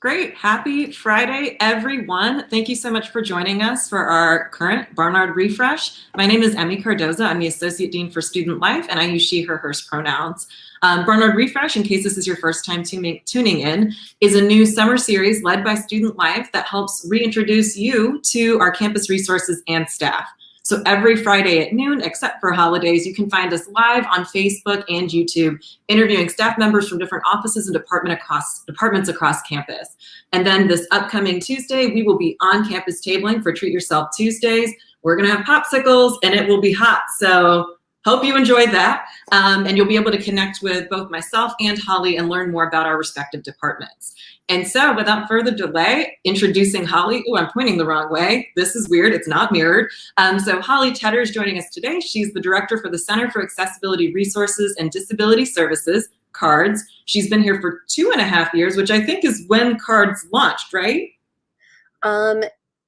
Great. Happy Friday, everyone. Thank you so much for joining us for our current Barnard Refresh. My name is Emmy Cardoza. I'm the Associate Dean for Student Life, and I use she, her, hers pronouns. Barnard Refresh, in case this is your first time tuning in, is a new summer series led by Student Life that helps reintroduce you to our campus resources and staff. So every Friday at noon, except for holidays, you can find us live on Facebook and YouTube, interviewing staff members from different offices and departments across campus. And then this upcoming Tuesday, we will be on campus tabling for Treat Yourself Tuesdays. We're gonna have popsicles and it will be hot. So hope you enjoyed that. And you'll be able to connect with both myself and Holly and learn more about our respective departments. And so without further delay, introducing Holly. Oh, I'm pointing the wrong way. This is weird, it's not mirrored. So Holly Tedder is joining us today. She's the director for the Center for Accessibility Resources and Disability Services, CARDS. She's been here for 2.5 years, which I think is when CARDS launched, right?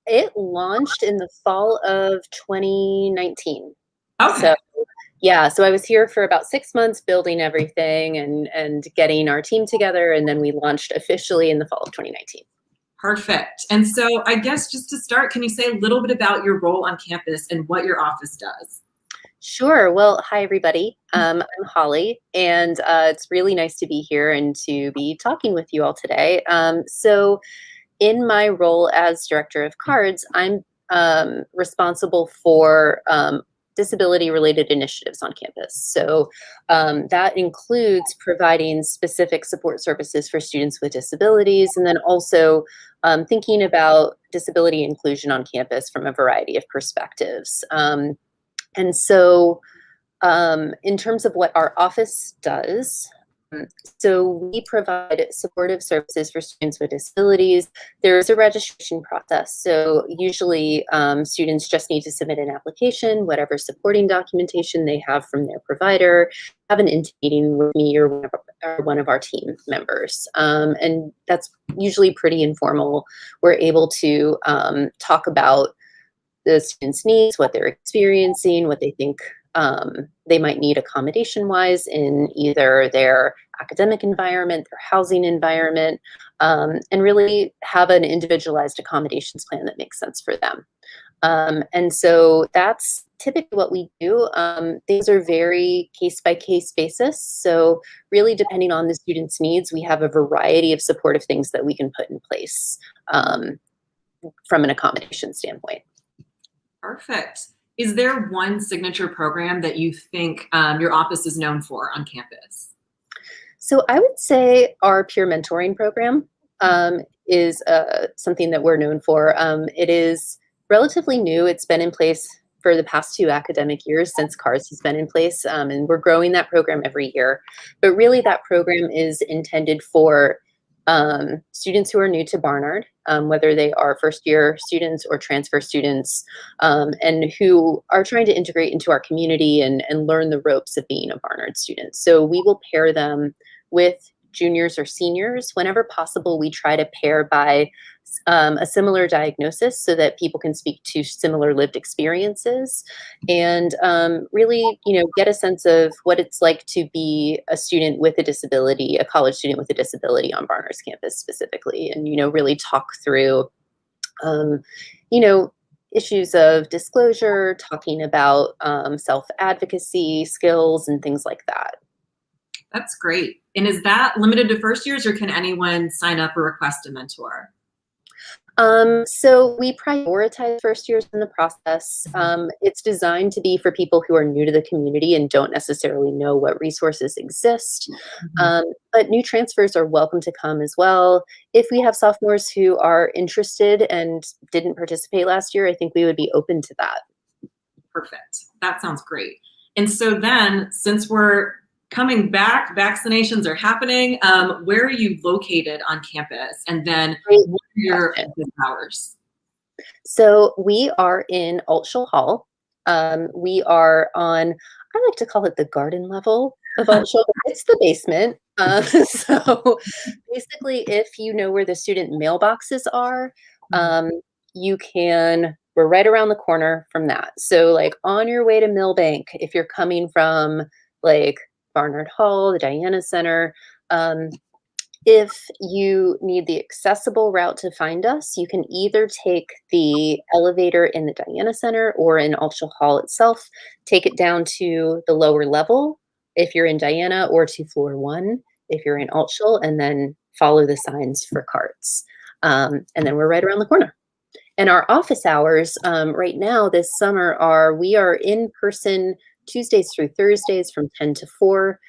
It launched in the fall of 2019. Okay. So yeah, so I was here for about 6 months building everything and getting our team together, and then we launched officially in the fall of 2019. Perfect. And so I guess just to start, can you say a little bit about your role on campus and what your office does? Sure. Well, hi, everybody. I'm Holly, and it's really nice to be here and to be talking with you all today. So in my role as director of CARDS, I'm responsible for disability-related initiatives on campus. So that includes providing specific support services for students with disabilities, and then also thinking about disability inclusion on campus from a variety of perspectives. And so in terms of what our office does, so we provide supportive services for students with disabilities. There's a registration process. So usually students just need to submit an application, whatever supporting documentation they have from their provider, have an intake meeting with me or one of our team members. And that's usually pretty informal. We're able to talk about the students' needs, what they're experiencing, what they think they might need accommodation-wise in either their academic environment, their housing environment, and really have an individualized accommodations plan that makes sense for them. And so that's typically what we do. Things are very case-by-case basis. So really depending on the student's needs, we have a variety of supportive things that we can put in place from an accommodation standpoint. Perfect. Is there one signature program that you think your office is known for on campus? So I would say our peer mentoring program is something that we're known for. It is relatively new. It's been in place for the past 2 academic years since CARS has been in place, and we're growing that program every year. But really that program is intended for students who are new to Barnard, whether they are first-year students or transfer students, and who are trying to integrate into our community and learn the ropes of being a Barnard student. So we will pair them with juniors or seniors. Whenever possible, we try to pair by a similar diagnosis so that people can speak to similar lived experiences and really, get a sense of what it's like to be a student with a disability, a college student with a disability on Barnard's campus specifically, and, really talk through, issues of disclosure, talking about self-advocacy skills and things like that. That's great. And is that limited to first years, or can anyone sign up or request a mentor? So we prioritize first years in the process. It's designed to be for people who are new to the community and don't necessarily know what resources exist. But new transfers are welcome to come as well. If we have sophomores who are interested and didn't participate last year, I think we would be open to that. Perfect. That sounds great. And so then, since we're coming back, vaccinations are happening. Where are you located on campus? And then what are your hours? So we are in Altschul Hall. We are on, I like to call it the garden level of Altschul. It's the basement. So basically, if you know where the student mailboxes are, we're right around the corner from that. So like on your way to Millbank, if you're coming from like Barnard Hall, the Diana Center, If you need the accessible route to find us, you can either take the elevator in the Diana Center or in Altschul Hall itself, take it down to the lower level if you're in Diana, or to floor 1 if you're in Altschul, and then follow the signs for carts. And then we're right around the corner. And our office hours right now this summer we are in person Tuesdays through Thursdays from 10 to 4.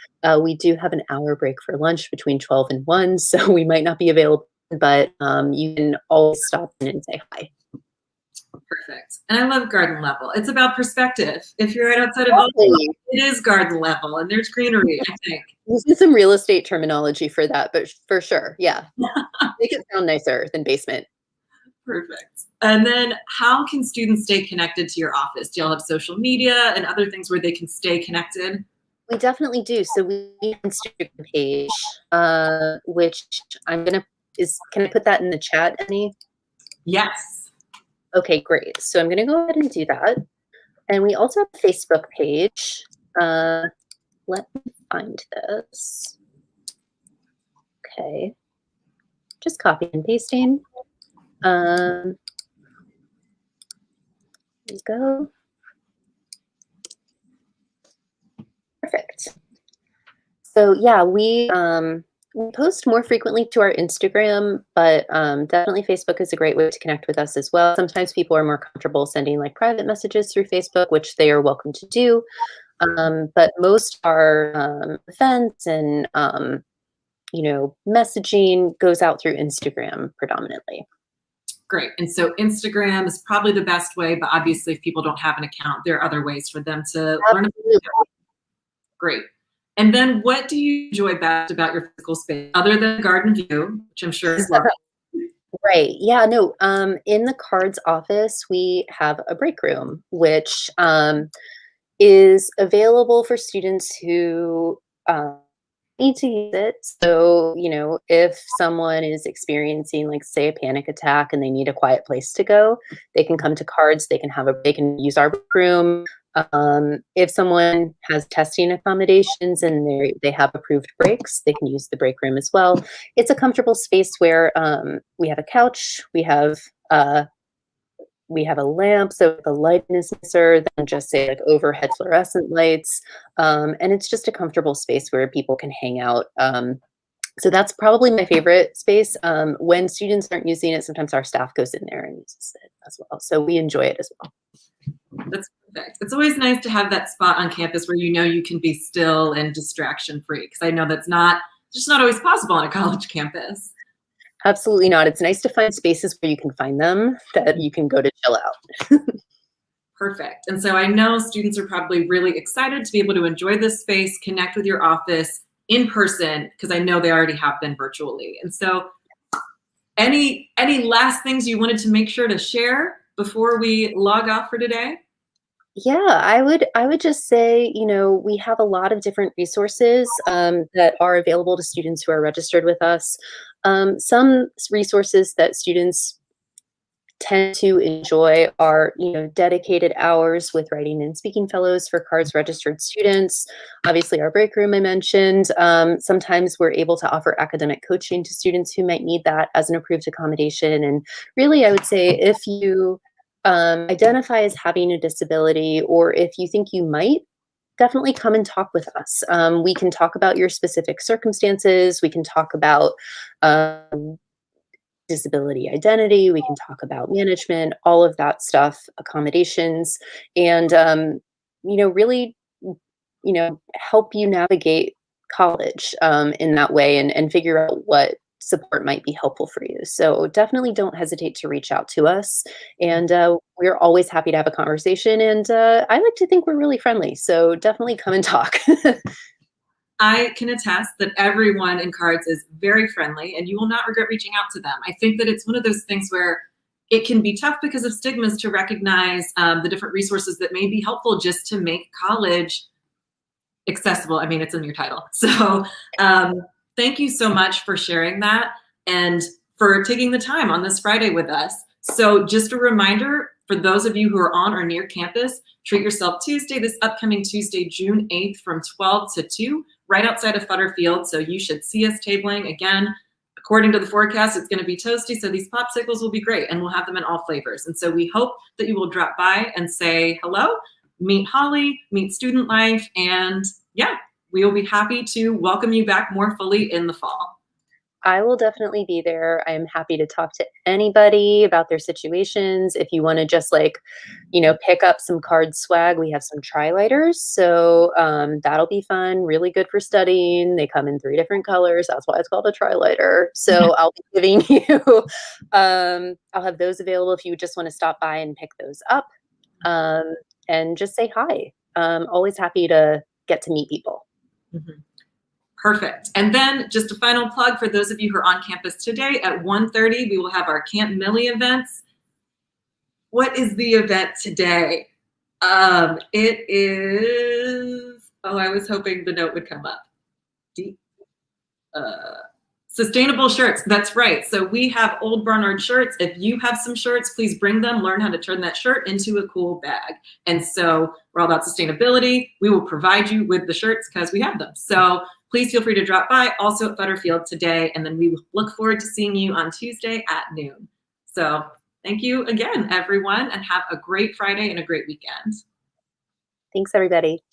We do have an hour break for lunch between 12 and 1, so we might not be available, but you can always stop in and say hi. Perfect. And I love garden level. It's about perspective. If you're right outside of Altschul, it is garden level, and there's greenery, I think. This is some real estate terminology for that, but for sure, yeah. Make it sound nicer than basement. Perfect. And then how can students stay connected to your office? Do y'all have social media and other things where they can stay connected? We definitely do. So we have an Instagram page, which can I put that in the chat, Annie? Yes. Okay, great. So I'm gonna go ahead and do that. And we also have a Facebook page. Let me find this. Okay. Just copy and pasting. There you go. Perfect. So yeah, we post more frequently to our Instagram, but definitely Facebook is a great way to connect with us as well. Sometimes people are more comfortable sending like private messages through Facebook, which they are welcome to do. But most our events and messaging goes out through Instagram predominantly. Great. And so Instagram is probably the best way, but obviously if people don't have an account, there are other ways for them to learn about it. Great. And then what do you enjoy best about your physical space other than garden view, which I'm sure is lovely? Right. Yeah, no. In the cards office, we have a break room, which is available for students who need to use it. So, if someone is experiencing, like, say, a panic attack and they need a quiet place to go, they can come to cards. They can use our break room. If someone has testing accommodations and they have approved breaks, they can use the break room as well. It's a comfortable space where we have a couch, we have a lamp, so the light is nicer than just, say, like overhead fluorescent lights, and it's just a comfortable space where people can hang out. So that's probably my favorite space. When students aren't using it, sometimes our staff goes in there and uses it as well. So we enjoy it as well. That's perfect. It's always nice to have that spot on campus where you can be still and distraction free, because I know that's just not always possible on a college campus. Absolutely not. It's nice to find spaces where you can find them that you can go to chill out. Perfect. And so I know students are probably really excited to be able to enjoy this space, connect with your office in person, because I know they already have been virtually. And so any last things you wanted to make sure to share before we log off for today? Yeah, I would just say, we have a lot of different resources that are available to students who are registered with us. Some resources that students tend to enjoy are, dedicated hours with writing and speaking fellows for cards registered students. Obviously, our break room I mentioned. Sometimes we're able to offer academic coaching to students who might need that as an approved accommodation. And really, I would say if you identify as having a disability, or if you think you might, definitely come and talk with us. We can talk about your specific circumstances. We can talk about disability identity. We can talk about management, all of that stuff, accommodations, and really, help you navigate college in that way, and figure out what support might be helpful for you. So definitely don't hesitate to reach out to us. And we're always happy to have a conversation. And I like to think we're really friendly. So definitely come and talk. I can attest that everyone in cards is very friendly, and you will not regret reaching out to them. I think that it's one of those things where it can be tough because of stigmas to recognize the different resources that may be helpful just to make college accessible. I mean, it's in your title. So thank you so much for sharing that and for taking the time on this Friday with us. So just a reminder, for those of you who are on or near campus, Treat Yourself Tuesday, this upcoming Tuesday, June 8th from 12 to 2, right outside of Futter Field. So you should see us tabling. Again, according to the forecast, it's going to be toasty. So these popsicles will be great, and we'll have them in all flavors. And so we hope that you will drop by and say hello, meet Holly, meet Student Life, and yeah, we will be happy to welcome you back more fully in the fall. I will definitely be there. I'm happy to talk to anybody about their situations. If you want to just pick up some card swag, we have some tri-lighters. So that'll be fun, really good for studying. They come in 3 different colors. That's why it's called a tri-lighter. So I'll be giving you, I'll have those available if you just want to stop by and pick those up and just say hi. Always happy to get to meet people. Mm-hmm. Perfect. And then just a final plug for those of you who are on campus today at 1:30, we will have our Camp Millie events. What is the event today? It is, I was hoping the note would come up. Sustainable shirts. That's right. So we have old Barnard shirts. If you have some shirts, please bring them, learn how to turn that shirt into a cool bag. And so we're all about sustainability. We will provide you with the shirts because we have them. So please feel free to drop by also at Butterfield today. And then we look forward to seeing you on Tuesday at noon. So thank you again, everyone, and have a great Friday and a great weekend. Thanks, everybody.